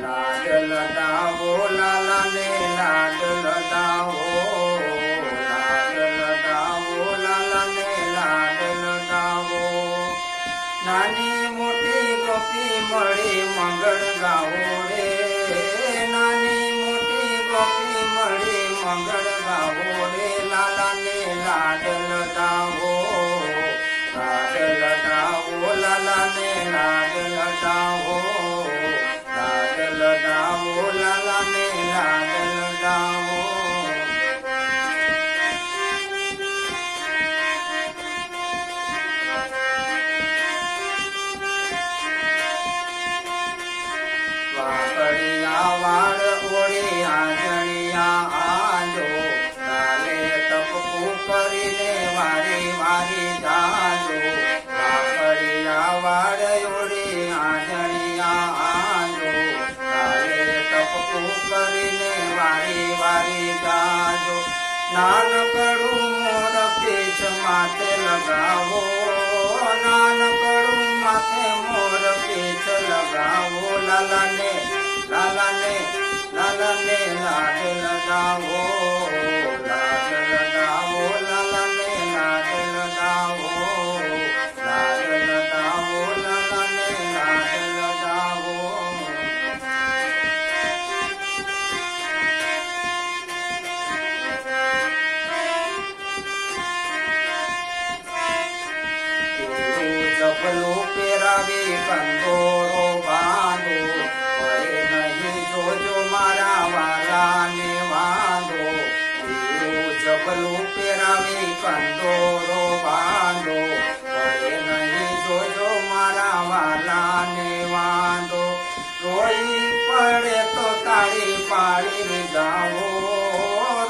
લાડ લડાવો લાલાને લાડ લડાવો, લાડ લડાવો લાલાને લાડ લડાવો. નાની મોટી ગોપી મળી મંગળ ગાવો રે, નાની મોટી ગોપી મળી મંગળ ગાવો રે. લાલાને લાડ લડાવો, લાડ લડાવો લાલાને લાડ લડાવો, લાડ લડાવો લાલાને લાડ લડાવો. વાકડિયા વાળ ઓળી આંજણિયા આંજો, કાલે ટપકું કરીને વારી વારી જાજો. વાકડિયા વાળ ઓળી આંજણિયા આંજો, કાલે ટપકું કરીને વારી વારી જાજો. નાનકડું મોર પીછ માથે લગાવો, નાનકડું માથે મોર પીછ લગાવો. લાલાને લાલાને લાલાને લાડ લડાવો, લાડ લડાવો લાલાને લાડ લડાવો, લાડ લડાવો લાલાને લાડ લડાવો. જભલું પહેરાવી કંદોરો બાંધો, ભય નહીં જોજો મારા વાલાને વાંધો. જભલું પહેરાવી કંદોરો બાંધો, ભય નહીં જોજો મારા વાલાને વાંધો. રોઈ પડે તો તાળી પાડી જાઓ,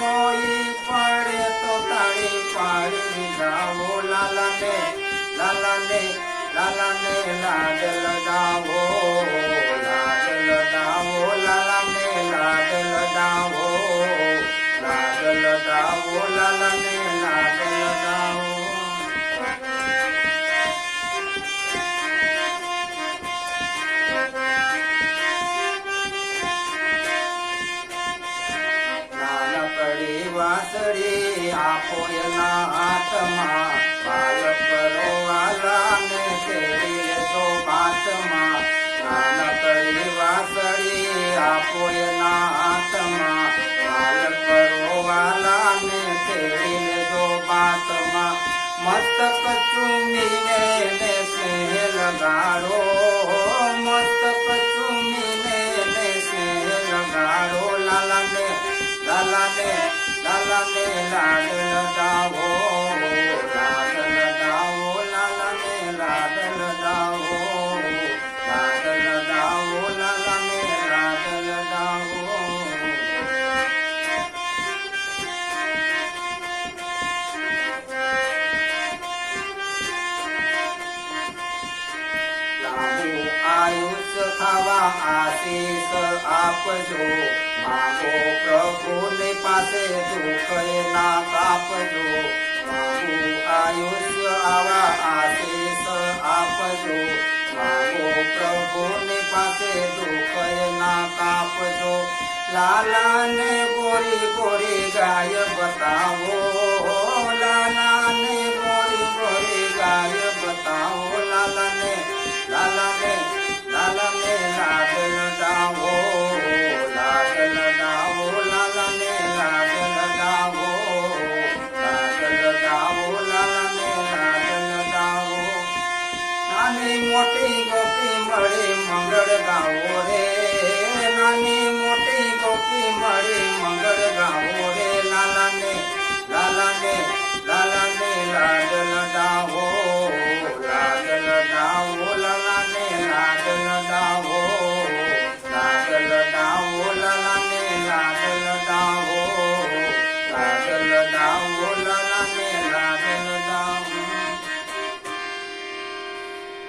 રોઈ પડે તો તાળી પાડી જાઓ. લાલાને લાલાને લાલાને લાડ લડાવો, લાડ લડાવો લાલાને લાડ લડાવો, લાડ લડાવો લાલાને લાડ લડાવો. નાનકડી વાસળી આપો એના હાથમાં, બાલ કરો વાલાને તેડી લેજો બાતમાં. નાનકડી વાસળી આપો એના હાથમાં, બાલ કરો વાલાને તેડી લેજો બાતમાં. મસ્તક ચૂમીને ને સ્નેહ લગાડો, મસ્તક ચૂમીને ને સ્નેહ લગાડો. લાલાને લાલાને લાલાને લાડ લડાવો, લાડ લડાવો લાલાને લાડ લડાવો, લાડ લડાવો લાલાને લાડ લડાવો. લાંબુ આયુષ્ય ખાવા આશીષ આપજો, માંગો પ્રભુની પાસે દુઃખ ના કાપજો. માંગુ આયુષ્ય આવા આશીષ આપજો, માંગો પ્રભુની પાસે દુઃખ ના કાપજો. લાલાને ગોરી ગોરી ગાય બતાવો, લાલાને ગોરી ગોરી ગાય બતાવો. લાલાને લાલાને લાલાને લાડ લડાવો, લાડ લડાવો લાલાને લાડ લડાવો, લાડ લડાવો લાલાને લાડ લડાવો. નાની મોટી ગોપી મળી મંગળ ગાવો રે, નાની મોટી ગોપી મળી મંગળ ગાવો રે.